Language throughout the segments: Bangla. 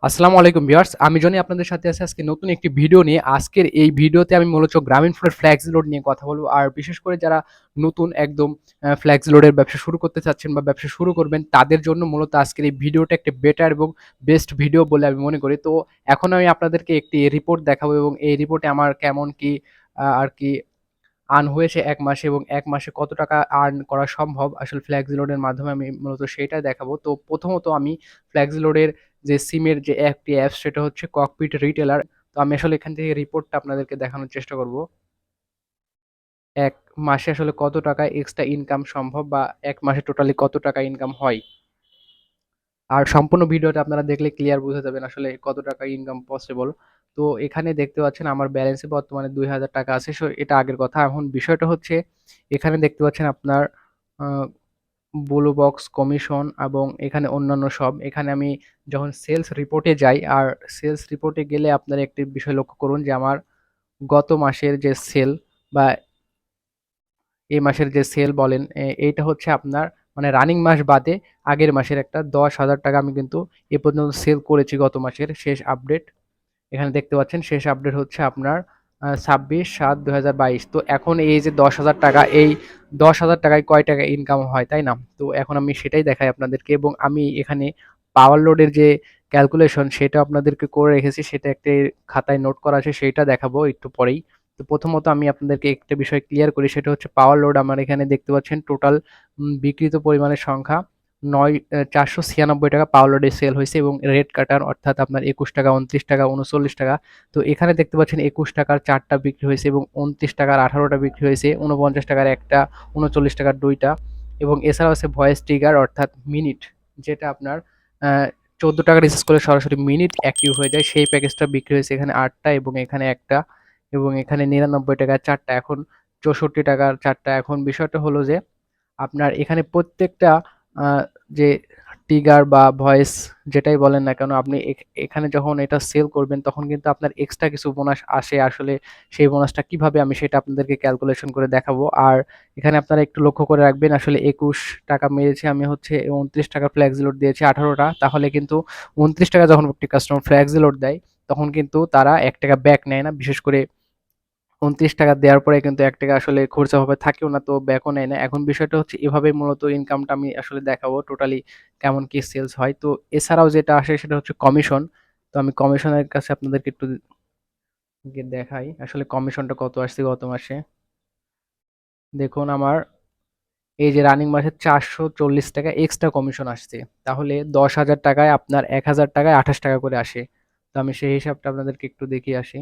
আসসালামু আলাইকুম ভিউয়ার্স, আমি জনি আপনাদের সাথে আছি আজকে নতুন একটি ভিডিও নিয়ে। আজকের এই ভিডিওতে আমি মূলত গ্রামীণ ফোনের ফ্ল্যাক্স লোড নিয়ে কথা বলবো। আর বিশেষ করে যারা নতুন একদম ফ্ল্যাক্স লোডের ব্যবসা শুরু করতে চাচ্ছেন বা ব্যবসা শুরু করবেন তাদের জন্য মূলত আজকের এই ভিডিওটা একটা বেটার এবং বেস্ট ভিডিও বলে আমি মনে করি। তো এখন আমি আপনাদেরকে একটি রিপোর্ট দেখাবো এবং এই রিপোর্টে আমার কেমন কি আর কি আর্ন হয়েছে ১ মাসে এবং ১ মাসে কত টাকা আর্ন করা সম্ভব আসলে ফ্লেক্সিলোডের মাধ্যমে আমি মূলত সেইটাই দেখাবো। তো প্রথমত আমি ফ্লেক্সিলোডের যে সিমের যে একটি অ্যাপ সেটা হচ্ছে ককপিট রিটেলার। তো আমি আসলে এখান থেকে রিপোর্টটা আপনাদেরকে দেখানোর চেষ্টা করব। ১ মাসে আসলে কত টাকা এক্সট্রা ইনকাম সম্ভব বা ১ মাসে টোটালি কত টাকা ইনকাম হয়। আর সম্পূর্ণ ভিডিওটা আপনারা দেখলে ক্লিয়ার বুঝে যাবেন আসলে কত টাকা ইনকাম পসিবল। তো এখানে দেখতে পাচ্ছেন আমার ব্যালেন্সে বর্তমানে ২,০০০ টাকা আছে। সো এটা আগের কথা। এখন বিষয়টা হচ্ছে এখানে দেখতে পাচ্ছেন আপনার আ ব্লু বক্স কমিশন এবং এখানে অন্যান্য সব। এখানে আমি যখন সেলস রিপোর্টে যাই আর সেলস রিপোর্টে গেলে আপনারা একটি বিষয় লক্ষ্য করুন যে আমার গত মাসের যে সেল বা এই মাসের যে সেল বলেন এইটা হচ্ছে আপনার মানে রানিং মাস বাদে আগের মাসের একটা ১০,০০০ টাকা আমি কিন্তু এ পর্যন্ত সেল করেছি গত মাসের শেষ আপডেট। এখানে দেখতে পাচ্ছেন শেষ আপডেট হচ্ছে আপনার ২৬/৭/২০২২। তো এখন এই যে ১০,০০০ টাকা এই ১০,০০০ টাকায় কয় টাকা ইনকাম হয়, তাই না? তো এখন আমি সেটাই দেখাই আপনাদেরকে এবং আমি এখানে পাওয়ার লোডের যে ক্যালকুলেশন সেটা আপনাদেরকে করে রেখেছি, সেটা একটি খাতায় নোট করা আছে, সেইটা দেখাবো একটু পরেই। তো প্রথমত আমি আপনাদেরকে একটা বিষয় ক্লিয়ার করি, সেটা হচ্ছে পাওয়ার লোড আমার এখানে দেখতে পাচ্ছেন টোটাল বিক্রিত পরিমাণের সংখ্যা ৪৯৬ টাকা পাওয়ার লোডে সেল হয়েছে এবং রেট কাটার অর্থাৎ আপনার ২১ টাকা, ২৯ টাকা, ৩৯ টাকা। তো এখানে দেখতে পাচ্ছেন ২১ টাকার ৪ টা বিক্রি হয়েছে এবং ২৯ টাকার ১৮ টা বিক্রি হয়েছে, ৪৯ টাকার ১ টা, ৩৯ টাকার ২ টা এবং এছাড়াও আছে ভয়েস ট্রিগার অর্থাৎ মিনিট, যেটা আপনার আ ১৪ টাকা রিচার্জ করলে সরাসরি মিনিট অ্যাক্টিভ হয়ে যায়। সেই প্যাকেজটা বিক্রি হয়েছে এখানে ৮ টা এবং এখানে ১ টা এবং এখানে ৯৯ টাকার ৪ টা, এখন ৬৪ টাকার ৪ টা। এখন বিষয়টা হলো যে আপনার এখানে প্রত্যেকটা আ যে ট্রিগার বা ভয়েস যেটাই বলেন না কেন আপনি এখানে যখন এটা সেল করবেন তখন কিন্তু আপনার এক্সট্রা কিছু বোনাস আসে। আসলে সেই বোনাসটা কিভাবে আমি সেটা আপনাদেরকে ক্যালকুলেশন করে দেখাবো। আর এখানে আপনারা একটু লক্ষ্য করে রাখবেন আসলে ২১ টাকা মেরেছি আমি হচ্ছে ২৯ টাকার ফ্লেক্সিলোড দিয়েছি ১৮ টা। তাহলে কিন্তু ২৯ টাকা যখন একটি কাস্টমার ফ্লেক্সিলোড দেয় তখন কিন্তু তারা ৳১ ব্যাক নেয় না। বিশেষ করে ২৯ টাকা দেওয়ার পরে কিন্তু ৳১ আসলে খরচাভাবে থাকেও না, তো ব্যাকও নেয় না। এখন বিষয়টা হচ্ছে এভাবেই মূলত ইনকামটা আমি আসলে দেখাবো টোটালি কেমন কি সেলস হয়। তো এছাড়াও যেটা আসে সেটা হচ্ছে কমিশন। তো আমি কমিশনের কাছে আপনাদেরকে একটু দেখাই আসলে কমিশনটা কত আসছে গত মাসে। দেখুন আমার এই যে রানিং মাসে ৳৪৪০ এক্সট্রা কমিশন আসছে। তাহলে ১০,০০০ টাকায় আপনার ১,০০০ টাকায় ৳২৮ করে আসে। তো আমি সেই হিসাবটা আপনাদেরকে একটু দেখিয়ে আসি।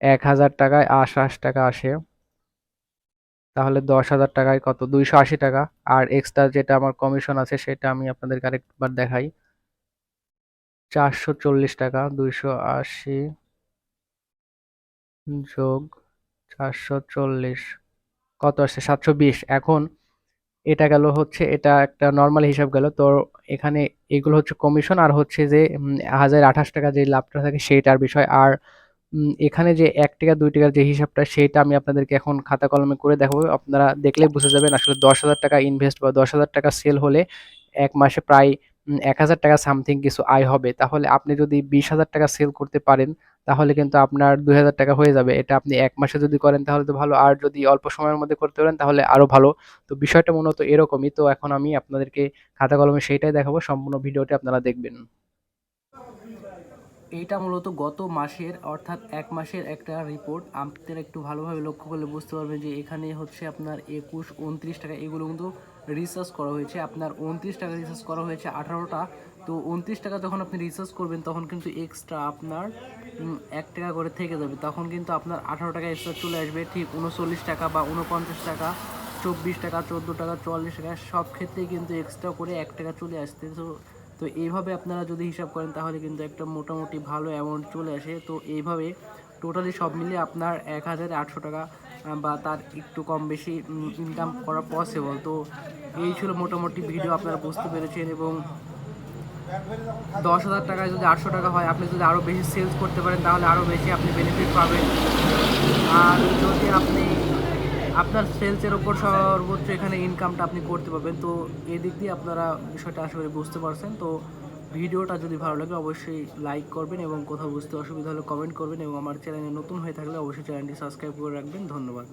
১,০০০ টাকায় ৳২৮ আসে। তাহলে ১০,০০০ টাকায় কত? ৳২৮০। আর এক্সট্রা যেটা আমার কমিশন আছে সেটা আমি আপনাদেরকে আরেকবার দেখাই। ৳৪৪০, ২৮০ যোগ ৪৪০ কত আসছে? ৭২০। এখন এটা গেল হচ্ছে এটা একটা নরমাল হিসাব গেল। তো এখানে এগুলো হচ্ছে কমিশন আর হচ্ছে যে ৳১,০২৮ যে লাভটা থাকে সেইটার বিষয়। আর এখানে যে ৳১, ৳২ যে হিসাবটা সেইটা আমি আপনাদেরকে এখন খাতা কলমে করে দেখাবো। আপনারা দেখলেই বুঝে যাবেন আসলে ৳১০,০০০ ইনভেস্ট বা ৳১০,০০০ সেল হলে ১ মাসে প্রায় ৳১,০০০ সামথিং কিছু আয় হবে। তাহলে আপনি যদি ৳২০,০০০ সেল করতে পারেন তাহলে কিন্তু আপনার ৳২,০০০ হয়ে যাবে। এটা আপনি ১ মাসে যদি করেন তাহলে তো ভালো। আর যদি অল্প সময়ের মধ্যে করতে পারেন তাহলে আরো ভালো। তো বিষয়টা মূলত এরকমই। তো এখন আমি আপনাদেরকে খাতা কলমে সেইটাই দেখাবো। সম্পূর্ণ ভিডিওটি আপনারা দেখবেন। এইটা মূলত গত মাসের অর্থাৎ ১ মাসের একটা রিপোর্ট। আপনারা একটু ভালোভাবে লক্ষ্য করলে বুঝতে পারবেন যে এখানে হচ্ছে আপনার ২১, ২৯ টাকা এগুলো কিন্তু রিচার্জ করা হয়েছে। আপনার ২৯ টাকা রিচার্জ করা হয়েছে ১৮ টা। তো ২৯ টাকা যখন আপনি রিচার্জ করবেন তখন কিন্তু এক্সট্রা আপনার ৳১ করে থেকে যাবে। তখন কিন্তু আপনার ১৮ টাকা এক্সট্রা চলে আসবে ঠিক ৩৯ টাকা বা ৪৯ টাকা, ২৪ টাকা, ১৪ টাকা, ৪৪ টাকা সব ক্ষেত্রেই কিন্তু এক্সট্রা করে ৳১ চলে আসছে। তো এইভাবে আপনারা যদি হিসাব করেন তাহলে কিন্তু একটা মোটামুটি ভালো অ্যামাউন্ট চলে আসে। তো এইভাবে টোটালি সব মিলিয়ে আপনার ১,৮০০ টাকা বা তার একটু কম বেশি ইনকাম করা পসিবল। তো এই ছিল মোটামুটি ভিডিও, আপনারা বুঝতে পেরেছেন। এবং ১০,০০০ টাকায় যদি ৮০০ টাকা হয়, আপনি যদি আরও বেশি সেলস করতে পারেন তাহলে আরও বেশি আপনি বেনিফিট পাবেন। আর যদি আপনি আপনার সেলসের ওপর সর্বোচ্চ এখানে ইনকামটা আপনি করতে পারবেন। তো এদিক দিয়ে আপনারা বিষয়টা আশা করি বুঝতে পারছেন। তো ভিডিওটা যদি ভালো লাগে অবশ্যই লাইক করবেন এবং কোথাও বুঝতে অসুবিধা হলে কমেন্ট করবেন এবং আমার চ্যানেলে নতুন হয়ে থাকলে অবশ্যই চ্যানেলটি সাবস্ক্রাইব করে রাখবেন। ধন্যবাদ।